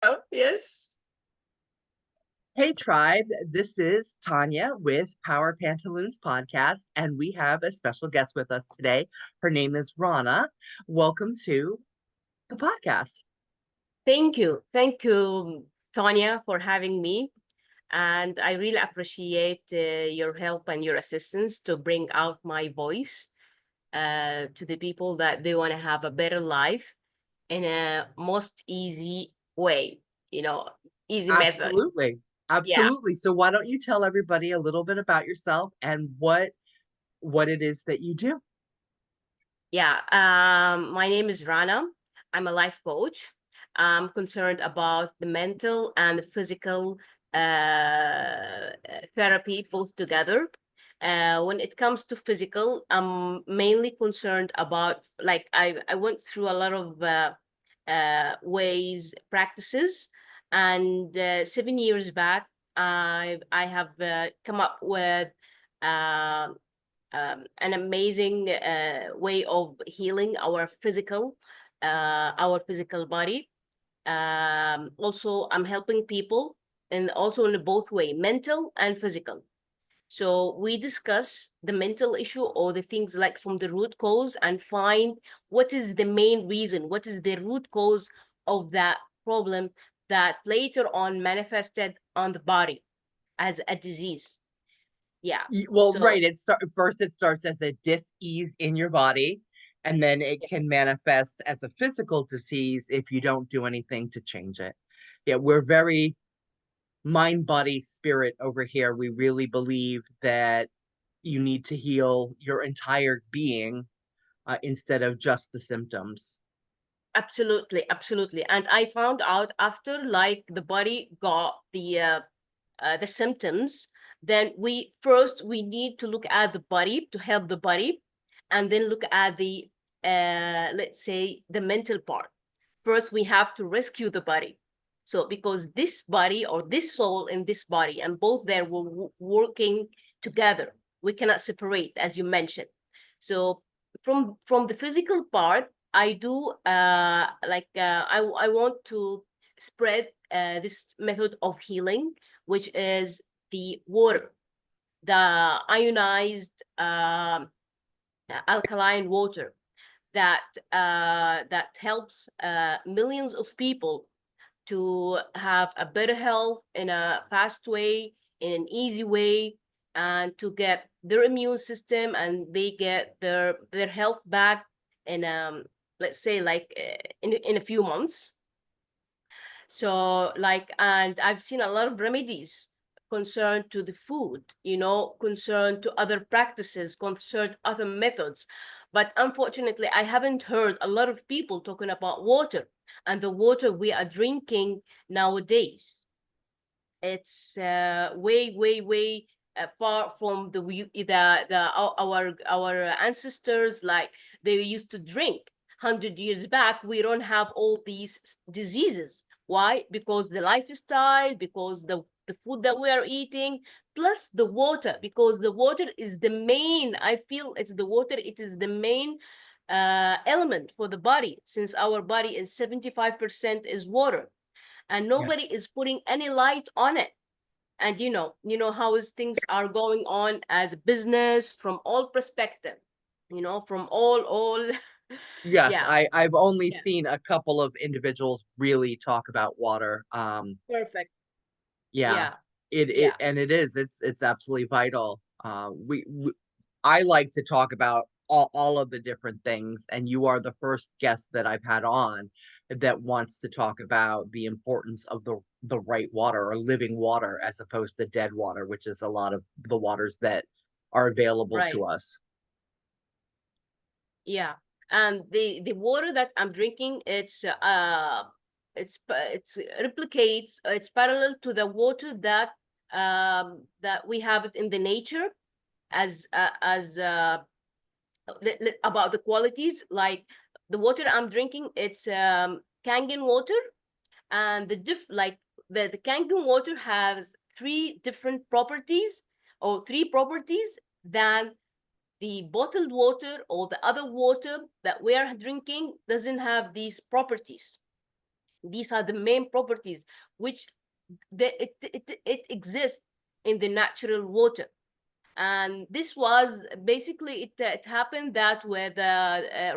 Oh, yes. Hey, Tribe. This is Tanya with Power Pantaloons Podcast, and we have a special guest with us today. Her name is Rana. Welcome to the podcast. Thank you. Thank you, Tanya, for having me. And I really appreciate your help and your assistance to bring out my voice to the people that they want to have a better life in a most easy way, you know, easy method. Absolutely. Yeah. Absolutely. So why don't you tell everybody a little bit about yourself and what it is that you do? Yeah. My name is Rana. I'm a life coach. I'm concerned about the mental and the physical therapy both together. When it comes to physical, I'm mainly concerned about like I went through a lot of ways practices, and 7 years back, I have come up with. Uh, an amazing way of healing our physical body. Also, I'm helping people, and also in both way, mental and physical. So we discuss the mental issue or the things like from the root cause and find what is the main reason, what is the root cause of that problem that later on manifested on the body as a disease. Yeah. Well, So right. First it starts as a dis-ease in your body, and then it can manifest as a physical disease if you don't do anything to change it. Yeah, we're very mind, body, spirit over here. We really believe that you need to heal your entire being instead of just the symptoms. absolutely, absolutely. And I found out after like the body got the symptoms, then we need to look at the body to help the body, and then look at the let's say the mental part. First, we have to rescue the body. So because this body or this soul in this body and both there were working together, we cannot separate, as you mentioned. So from the physical part, I do I want to spread this method of healing, which is the water, the ionized alkaline water that helps millions of people to have a better health in a fast way, in an easy way, and to get their immune system and they get their health back in let's say like in a few months. So like, and I've seen a lot of remedies concerned to the food, concerned to other practices, concerned other methods. But unfortunately, I haven't heard a lot of people talking about water and the water we are drinking nowadays. It's way far from our ancestors, like they used to drink. 100 years back, we don't have all these diseases. Why? Because the lifestyle, because the food that we are eating, plus the water, because the water is the main, I feel it's the water, it is the main element for the body, since our body is 75% is water, and Yeah. nobody is putting any light on it. And you know how is things are going on as a business from all perspective, from all Yes, yeah. I've only Yeah. seen a couple of individuals really talk about water. Perfect. Yeah, Yeah. it Yeah. and it is. It's absolutely vital. I like to talk about all of the different things, and you are the first guest that I've had on that wants to talk about the importance of the right water or living water as opposed to dead water, which is a lot of the waters that are available to Right. us. Yeah. And the water that I'm drinking, it's replicates, it's parallel to the water that we have it in the nature, as about the qualities. Like the water I'm drinking, it's Kangen water, and the Kangen water has three different properties, or three properties than the bottled water, or the other water that we are drinking doesn't have these properties. These are the main properties which it exists in the natural water. And this was basically it happened that with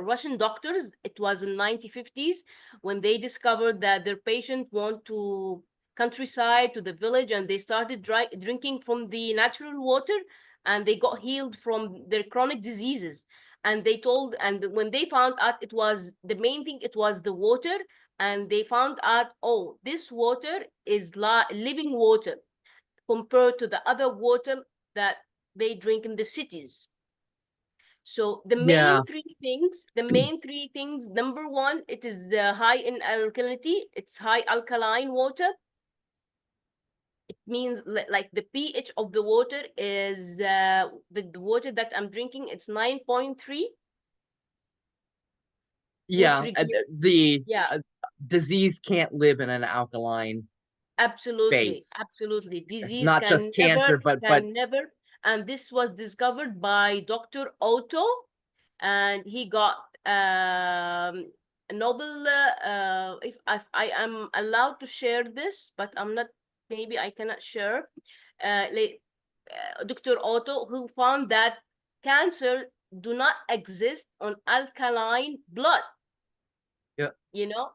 Russian doctors, it was in 1950s, when they discovered that their patient went to countryside, to the village, and they started drinking from the natural water, and they got healed from their chronic diseases. And they told, and when they found out, it was the main thing, it was the water. And they found out, oh, this water is living water compared to the other water that they drink in the cities. So Yeah. the main three things, number one, it is high in alkalinity. It's high alkaline water. It means like the pH of the water is the water that I'm drinking, it's 9.3, which Yeah. The yeah, disease can't live in an alkaline absolutely, base. absolutely. Disease Not just cancer, but can never. And this was discovered by Dr. Otto, and he got a Nobel. If I am allowed to share this, but I'm not. Maybe I cannot share. Dr. Otto, who found that cancer do not exist on alkaline blood. yeah, You know,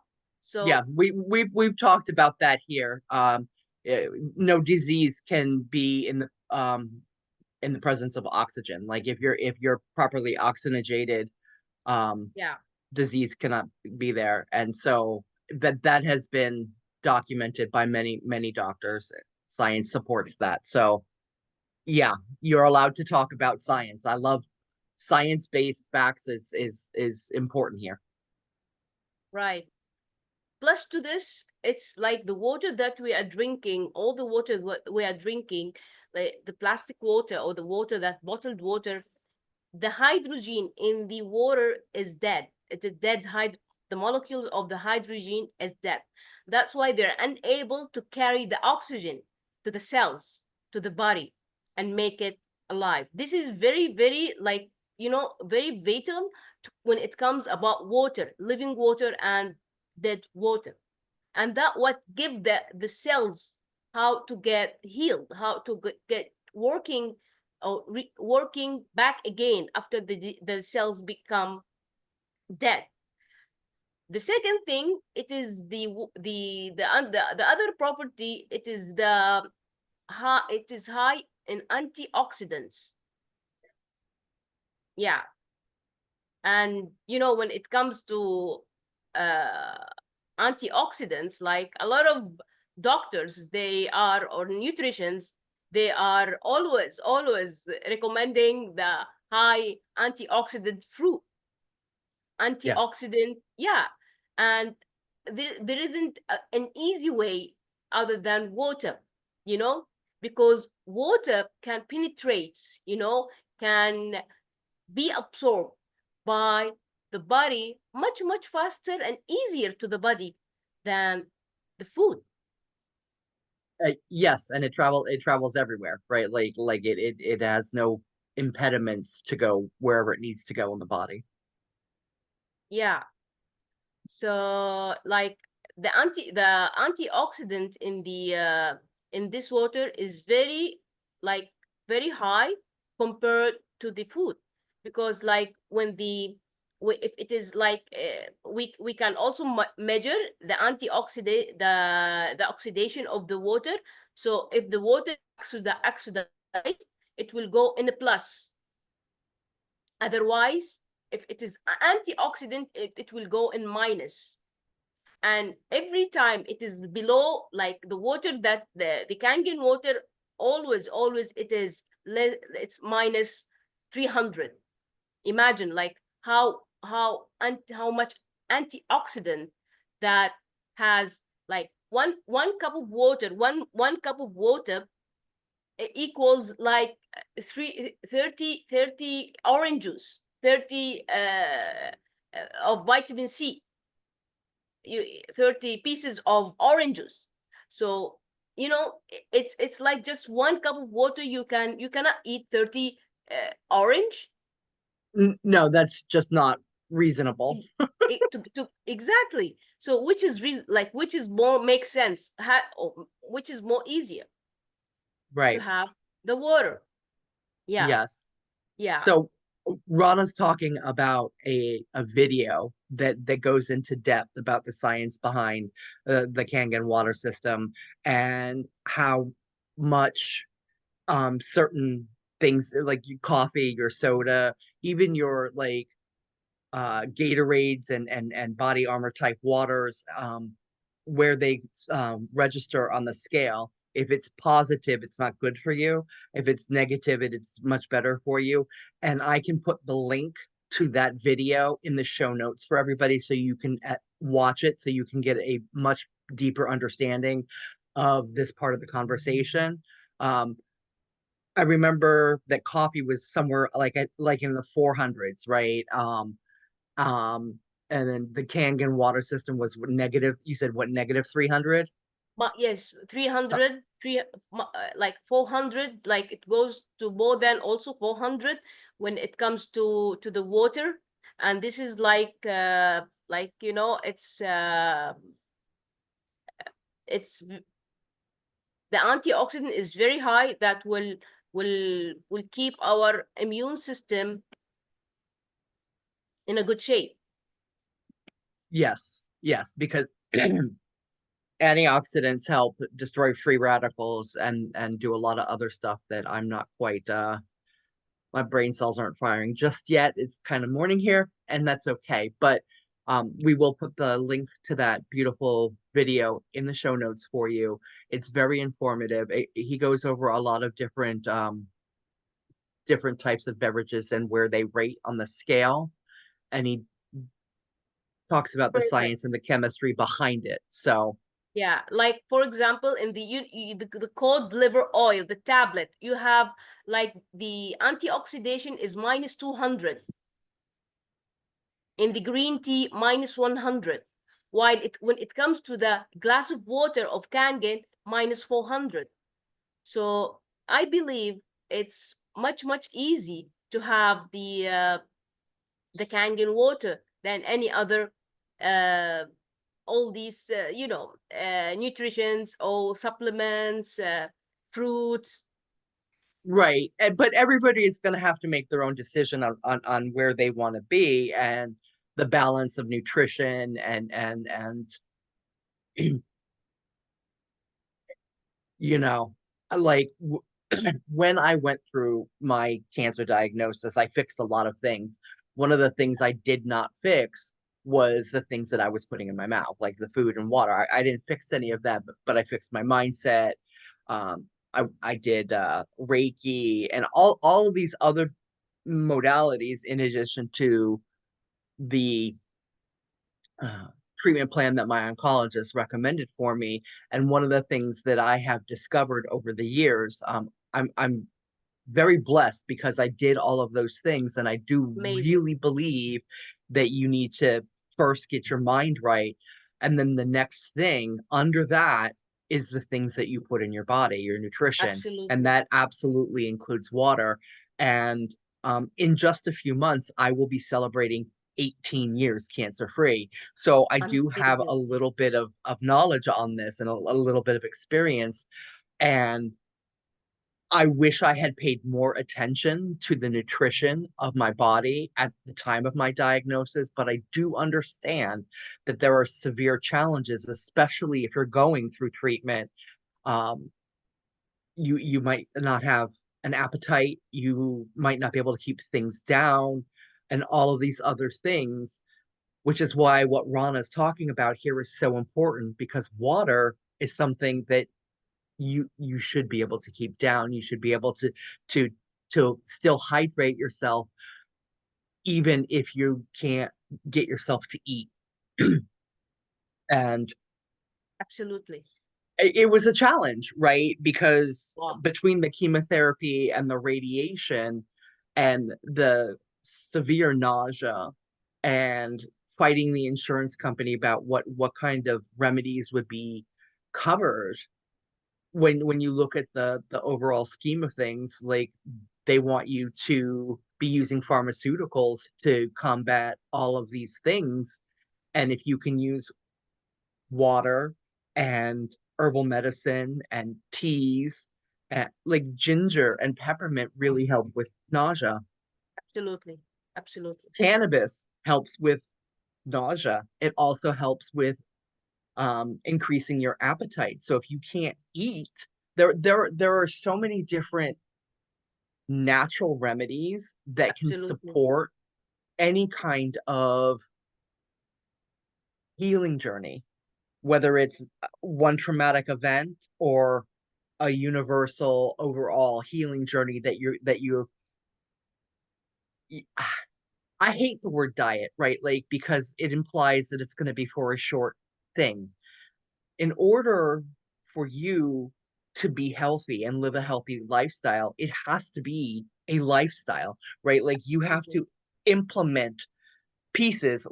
yeah, so we've talked about that here. No disease can be in the presence of oxygen. Like if you're properly oxygenated, um, yeah. disease cannot be there. And so that has been documented by many doctors. Science supports that. So yeah, you're allowed to talk about science. I love science-based facts is important here. Right. Plus to this, it's like the water that we are drinking, all the water we are drinking, like the plastic water or the water, that bottled water, the hydrogen in the water is dead. It's a dead the molecules of the hydrogen is dead. That's why they're unable to carry the oxygen to the cells, to the body, and make it alive. This is very, very like, very vital when it comes about water, living water and dead water. And that what give the cells how to get healed, how to get working, or working back again after the cells become dead. The second thing, it is the other property, it is it is high in antioxidants. Yeah. And when it comes to uh, antioxidants, like a lot of doctors, they are, or nutritionists, they are always recommending the high antioxidant fruit, Yeah. antioxidant. Yeah. And there isn't an easy way other than water, you know because water can penetrate, can be absorbed by the body much faster and easier to the body than the food. Yes, and it travels everywhere, right? Like it has no impediments to go wherever it needs to go in the body. Yeah. So like the antioxidant in this water is very, like, very high compared to the food. Because like when if it is like we can also measure the antioxidant, the oxidation of the water. So if the water oxidized, it will go in a plus. Otherwise, if it is antioxidant, it will go in minus. And every time it is below, like the water that the Kangen water, always it is it's minus 300. Imagine like how much antioxidant that has. Like one cup of water, one cup of water equals like 30 orange juice, 30 of vitamin C, 30 pieces of orange juice. So it's like just one cup of water, you cannot eat 30 orange. No, that's just not reasonable. Exactly. So which is reason, like which is more makes sense, or which is more easier to Right. have the water. Yeah, Yes. yeah. So Rana's talking about a video that goes into depth about the science behind the Kangen water system and how much certain things like coffee, your soda, even your like Gatorades and body armor type waters, where they register on the scale. If it's positive, it's not good for you. If it's negative, it's much better for you. And I can put the link to that video in the show notes for everybody so you can watch it so you can get a much deeper understanding of this part of the conversation. Um, I remember that coffee was somewhere like in the 400s, right? Um, and then the Kangen water system was negative. You said what, negative 300? But yes, So, 300, like 400, like it goes to more than also 400 when it comes to the water. And this is like, it's the antioxidant is very high that will keep our immune system in a good shape. yes, yes, because antioxidants help destroy free radicals and do a lot of other stuff that I'm not quite my brain cells aren't firing just yet. It's kind of morning here, and that's okay. But we will put the link to that beautiful video in the show notes for you. It's very informative. He goes over a lot of different types of beverages and where they rate on the scale, and he talks about the Perfect. science and the chemistry behind it. So, Yeah, like for example, in the cod liver oil, the tablet, you have like the antioxidation is minus 200. In the green tea, minus 100. While when it comes to the glass of water of Kangen, minus 400. So I believe it's much easy to have the Kangen water than any other uh, all these nutritions or supplements, fruits. right. But everybody is going to have to make their own decision on where they want to be and the balance of nutrition and you know, like when I went through my cancer diagnosis, I fixed a lot of things. One of the things I did not fix was the things that I was putting in my mouth, like the food and water. I didn't fix any of that, but I fixed my mindset. I did Reiki and all of these other modalities in addition to the uh, treatment plan that my oncologist recommended for me. And one of the things that I have discovered over the years, I'm very blessed because I did all of those things, and I do Amazing. really believe that you need to first get your mind right, and then the next thing under that is the things that you put in your body, your nutrition, and Absolutely. that absolutely includes water. And in just a few months, I will be celebrating 18 years cancer free. So I do have a Amazing. little bit of knowledge on this and a little bit of experience. And I wish I had paid more attention to the nutrition of my body at the time of my diagnosis, but I do understand that there are severe challenges, especially if you're going through treatment. Um, you might not have an appetite, you might not be able to keep things down, and all of these other things, which is why what Rana is talking about here is so important because water is something that you should be able to keep down. You should be able to to still hydrate yourself even if you can't get yourself to eat. And Absolutely. it was a challenge, right? Because Wow. between the chemotherapy and the radiation and the severe nausea and fighting the insurance company about what kind of remedies would be covered, when you look at the overall scheme of things, like they want you to be using pharmaceuticals to combat all of these things. And if you can use water and herbal medicine and teas, and like ginger and peppermint really help with nausea. Absolutely. Absolutely. Cannabis helps with nausea. It also helps with increasing your appetite. So if you can't eat, there are so many different natural remedies that can Absolutely. support any kind of healing journey, whether it's one traumatic event or a universal overall healing journey that you I hate the word diet, right? Like because it implies that it's going to be for a short thing. In order for you to be healthy and live a healthy lifestyle, it has to be a lifestyle, right? Like you have Absolutely. to implement pieces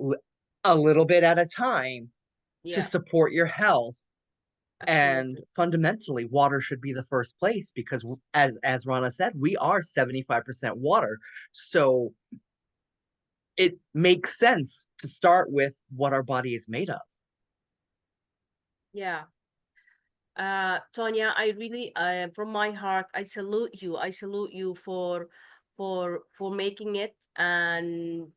a little bit at a time to Yeah. support your health. And Absolutely. fundamentally, water should be the first place because, as Rana said, we are 75% water. So it makes sense to start with what our body is made of. Yeah. Tonya, I really, from my heart, I salute you. I salute you for making it, and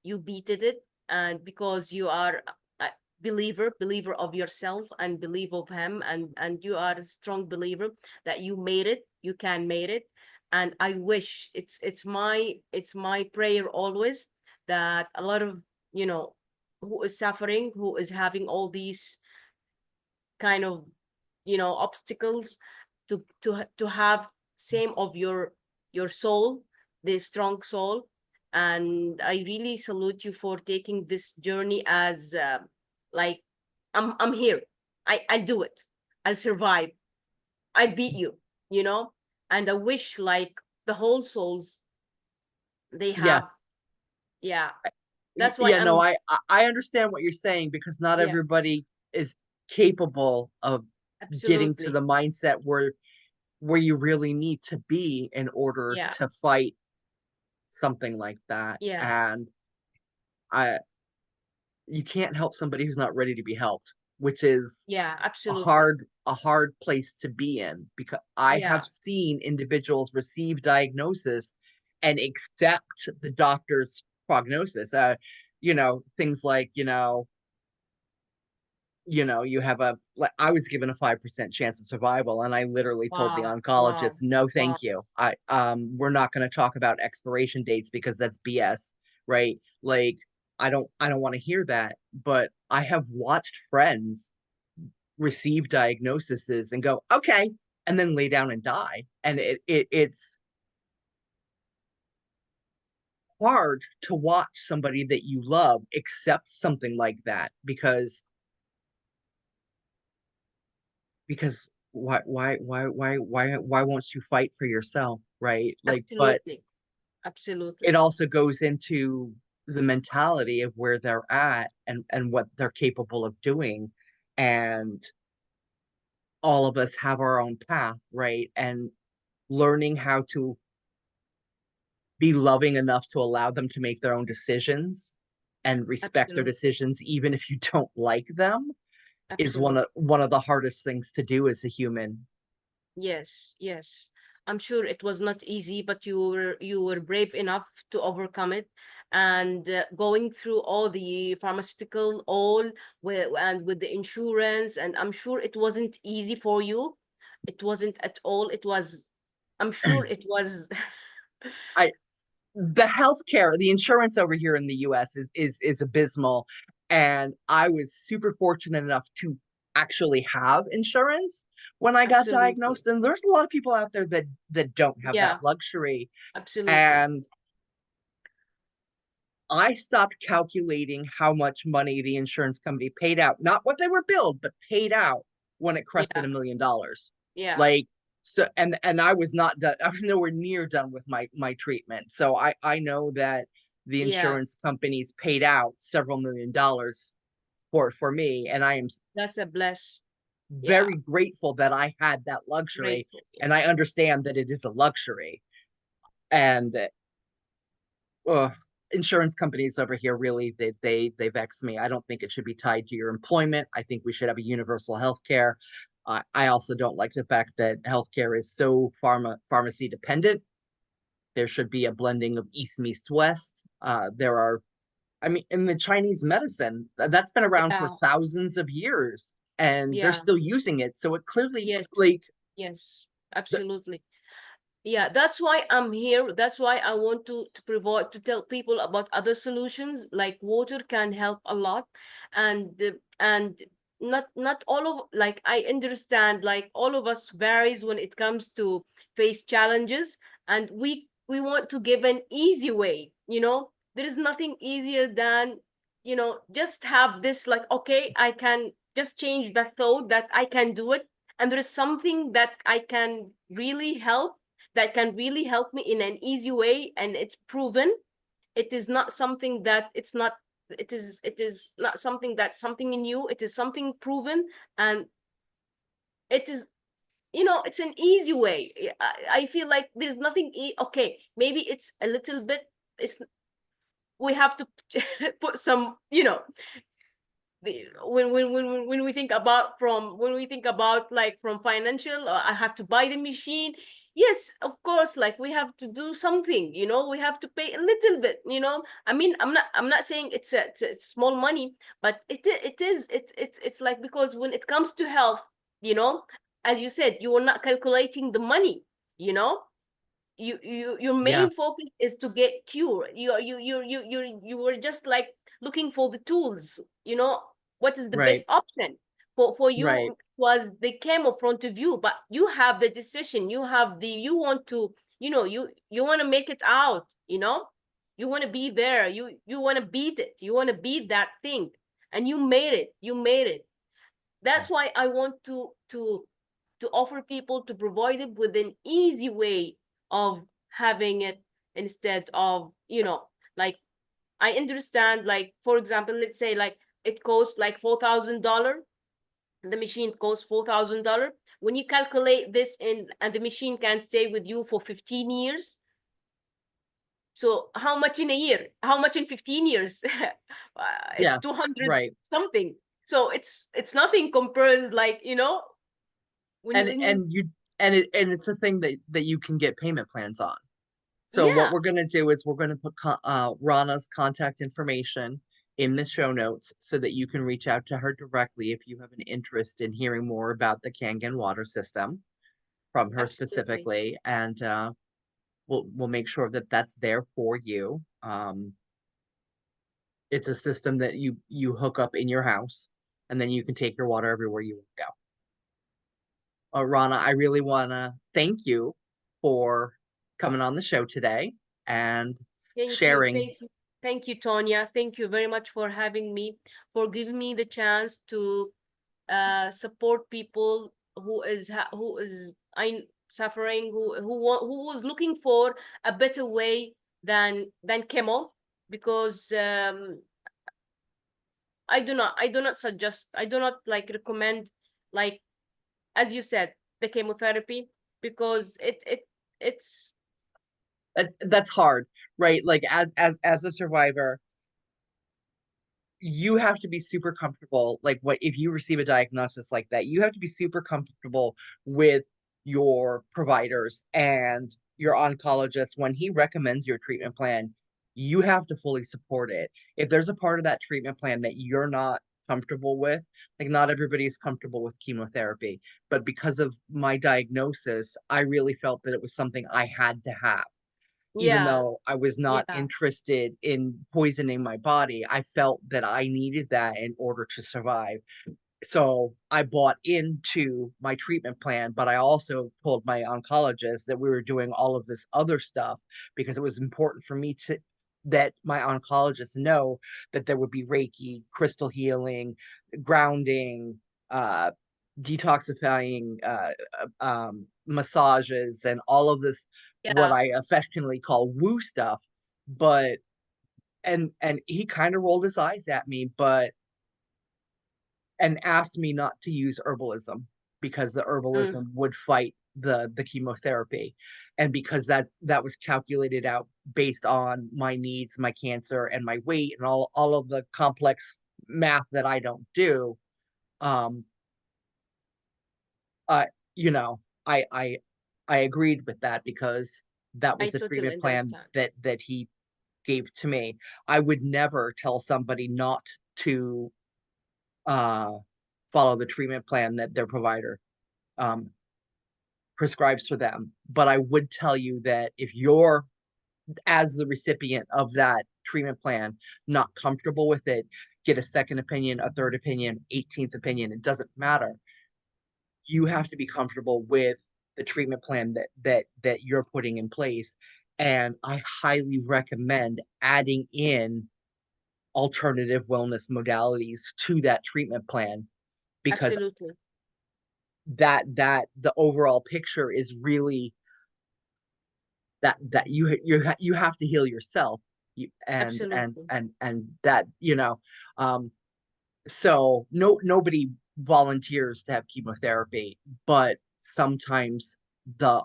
you beated it, and because you are a believer of yourself and believe of him, and you are a strong believer that you made it. You can made it, and I wish it's my prayer always that a lot of you know who is suffering, who is having all these kind of obstacles to have same of your soul, the strong soul. And I really salute you for taking this journey as like I'm here. I'll do it. I'll survive. I'll beat you. And I wish like the whole souls they have. Yes. Yeah, that's why Yeah, no, I'm. I understand what you're saying because not Yeah, everybody is capable of getting to the absolutely. mindset where you really need to be in order Yeah, to fight something like that. yeah, And I you can't help somebody who's not ready to be helped, which is yeah, a absolutely. hard place to be in because I Yeah, have seen individuals receive diagnosis and accept the doctor's prognosis. Things like, you have like I was given a 5% chance of survival, and I literally told the wow, oncologist, wow, no, wow. thank you. We're not going to talk about expiration dates because that's BS, right? Like, I don't want to hear that. But I have watched friends receive diagnoses and go, okay, and then lay down and die. And it's hard to watch somebody that you love accept something like that because why won't you fight for yourself, right? Like, but Absolutely. Absolutely. it also goes into the mentality of where they're at and what they're capable of doing. And all of us have our own path, right? And learning how to be loving enough to allow them to make their own decisions and respect their Absolutely. decisions even if you don't like them is one Absolutely. of one of the hardest things to do as a human. Yes, yes. I'm sure it was not easy, but you were brave enough to overcome it, and going through all the pharmaceutical, and with the insurance, and I'm sure it wasn't easy for you. It wasn't at all. I'm sure it was. I The healthcare, the insurance over here in the US is abysmal. And I was super fortunate enough to actually have insurance when I got Absolutely. diagnosed. And there's a lot of people out there that don't have that Yeah, luxury. absolutely. And I stopped calculating how much money the insurance company paid out, not what they were billed, but paid out when it crested Yeah, $1 million. yeah, Like, so, and I was not done. I was nowhere near done with my treatment. So I know that the yeah. insurance companies paid out several $1 million for me, and I am That's a bless. Yeah, very grateful that I had that luxury, grateful. Yeah. and I understand that it is a luxury. And uh, insurance companies over here really they vex me. I don't think it should be tied to your employment. I think we should have a universal health care. I also don't like the fact that healthcare is so pharmacy dependent. There should be a blending of East meets West. There are, I mean, in the Chinese medicine, that's been around for Yeah, thousands of years, and they're yeah, still using it. So it clearly, yes, like, yes, the, absolutely. Yeah, that's why I'm here. That's why I want to provide to tell people about other solutions like water can help a lot, and not all of like I understand like all of us varies when it comes to face challenges, and we want to give an easy way. There is nothing easier than just have this like okay, I can just change that thought that I can do it, and there is something that I can really help that can really help me in an easy way, and it's proven. It is not something that it's not it is not something that's something in you. It is something proven, and it is it's an easy way. I feel like there's nothing okay, maybe it's a little bit, it's we have to put some when we think about like from financial, I have to buy the machine. Yes, of course, like we have to do something, we have to pay a little bit. I mean, I'm not saying it's small money, but it's like, because when it comes to health, you know as you said, you are not calculating the money. you know your yeah, main focus is to get cure. You were just like looking for the tools. What is the best right, option for right, you? Was the chemo front of you, but you have the decision. You want to, you want to make it out. You want to be there. You want to beat it. You want to beat that thing, and you made it. yeah, That's why I want to offer people, to provide it with an easy way of having it, instead of like, I understand, like, for example, let's say like it costs like $4,000. The machine costs $4,000. When you calculate this in, and the machine can stay with you for 15 years, so how much in a year? How much in 15 years? It's yeah, 200 right. something. So it's nothing compares, like, when you And when you and you and it's a thing that you can get payment plans on. So what yeah, we're going to do is we're going to put Rana's contact information in the show notes so that you can reach out to her directly if you have an interest in hearing more about the Kangen water system from her absolutely. specifically, and we'll make sure that that's there for you. It's a system that you hook up in your house, and then you can take your water everywhere you go. Rana, I really want to thank you for coming on the show today and Thank you, sharing. thank you, thank you, Tonya. Thank you very much for having me, for giving me the chance to support people who is I suffering, who was looking for a better way than chemo, because I do not suggest, I do not like recommend, like, as you said, the chemotherapy, because it's That's hard, right? Like as a survivor, you have to be super comfortable. Like what if you receive a diagnosis like that, you have to be super comfortable with your providers and your oncologist when he recommends your treatment plan. You have to fully support it. If there's a part of that treatment plan that you're not comfortable with, like not everybody is comfortable with chemotherapy, but because of my diagnosis, I really felt that it was something I had to have. Even yeah, though I was not yeah, interested in poisoning my body, I felt that I needed that in order to survive. So I bought into my treatment plan, but I also told my oncologist that we were doing all of this other stuff because it was important for me to that my oncologist know that there would be Reiki, crystal healing, grounding, uh, detoxifying massages, and all of this what yeah. I affectionately call woo stuff. But and he kind of rolled his eyes at me, but and asked me not to use herbalism. because the Mm, herbalism would fight the chemotherapy, and because that was calculated out based on my needs, my cancer, and my weight, and all of the complex math that I don't do. um uh you know, I agreed with that because that I was the totally treatment plan understand. that he gave to me. I would never tell somebody not to uh follow the treatment plan that their provider um prescribes for them. But I would tell you that if you're, as the recipient of that treatment plan, not comfortable with it, get a second opinion, a third opinion, 18th opinion. It doesn't matter. You have to be comfortable with the treatment plan that you're putting in place. And I highly recommend adding in alternative wellness modalities to that treatment plan, because Absolutely. that the overall picture is really that you have to heal yourself. Absolutely. And that, um so nobody volunteers to have chemotherapy, but sometimes the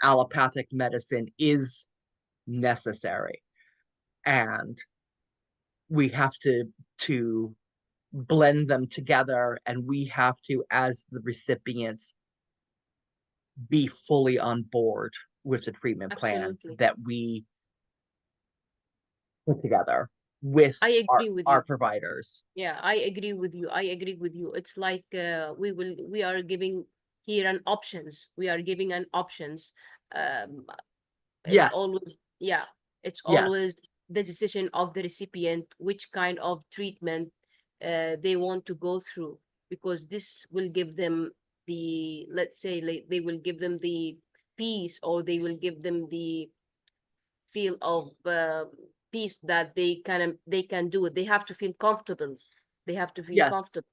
allopathic medicine is necessary, and we have to blend them together, and we have to, as the recipients, be fully on board with the treatment plan Absolutely. that we put together with I agree with our you. providers. Yeah, I agree with you. I agree with you. It's like we are giving here an options. We are giving an options. Um, it's Yes, always, yeah, it's yes, always the decision of the recipient which kind of treatment they want to go through, because this will give them the, let's say, like, they will give them the peace, or they will give them the feel of peace that they can do it. They have to feel comfortable. They have to feel yes. comfortable.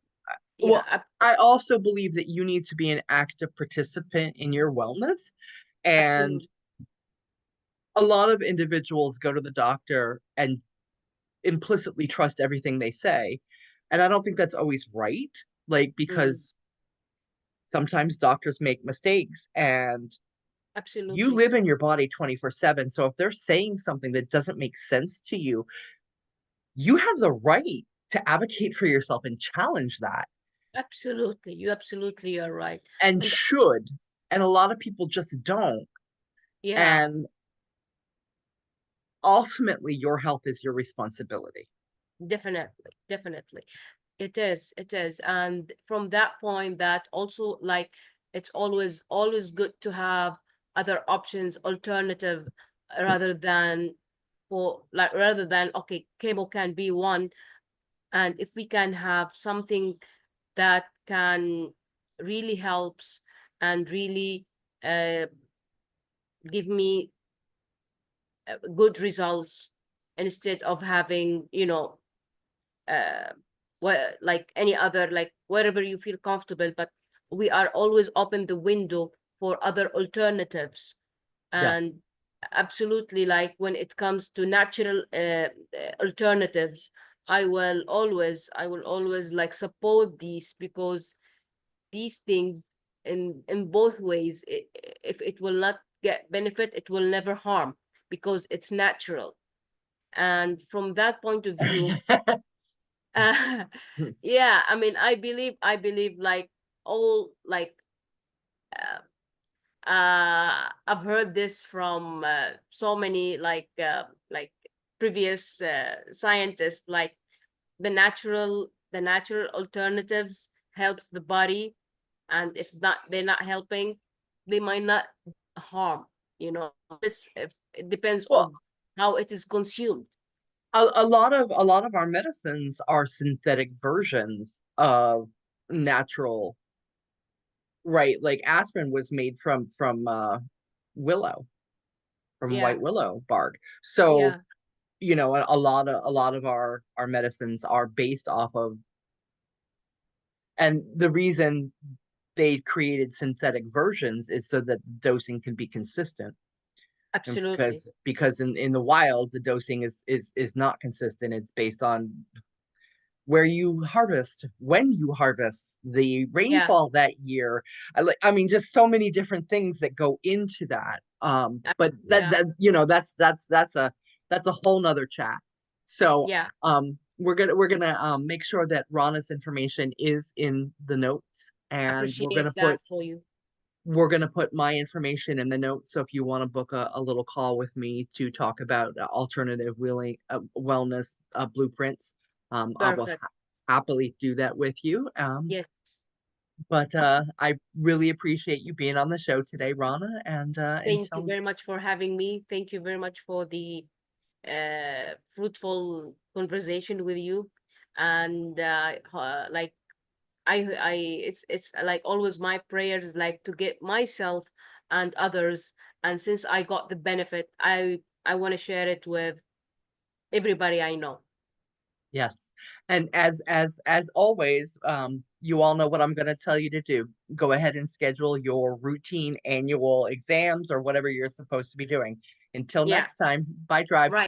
Yeah, Well, I also believe that you need to be an active participant in your wellness. And absolutely. a lot of individuals go to the doctor and implicitly trust everything they say. And I don't think that's always right. Like, Mm, because sometimes doctors make mistakes, and you absolutely. live in your body 24/7. So if they're saying something that doesn't make sense to you, you have the right to advocate for yourself and challenge that, Absolutely. You absolutely are right. and And should. And a lot of people just don't. yeah, And ultimately, your health is your responsibility. definitely, definitely. It is, it is. And from that point, that also, like, it's always good to have other options, alternative, rather than, okay, chemo can be one. And if we can have something that can really helps and really uh, give me good results, instead of having, uh like any other, like wherever you feel comfortable, but we are always open the window for other alternatives. Yes. And absolutely, like when it comes to natural alternatives, I will always like support these, because these things, in both ways, if it will not get benefit, it will never harm, because it's natural. And from that point of view, uh, yeah, I mean, I believe like all, like, I've heard this from so many, like previous scientists, like the natural alternatives helps the body, and if not, they're not helping, they might not harm. This, if it depends Well, on how it is consumed. a lot of our medicines are synthetic versions of natural, right? Like aspirin was made from willow, from Yeah, white willow bark. So, yeah, a lot of our medicines are based off of, and the reason they created synthetic versions is so that dosing can be consistent. And absolutely. because in the wild the dosing is not consistent. It's based on where you harvest, when you harvest, the Yeah. rainfall that year. I mean, just so many different things that go into that. But Yeah. that's a whole nother chat. So Yeah. we're gonna make sure that Rana's information is in the notes, and Appreciate that for you. we're going to put my information in the notes. So if you want to book a little call with me to talk about alternative wellness blueprints, I will Perfect. happily do that with you. Yes. But I really appreciate you being on the show today, Rana. And Thank you until, very much for having me. Thank you very much for the fruitful conversation with you. And like it's like always my prayers, like to get myself and others. And since I got the benefit, I want to share it with everybody I know. yes. And as always, you all know what I'm going to tell you to do. Go ahead and schedule your routine annual exams or whatever you're supposed to be doing. Until Yeah. next time, bye, Drive. Right.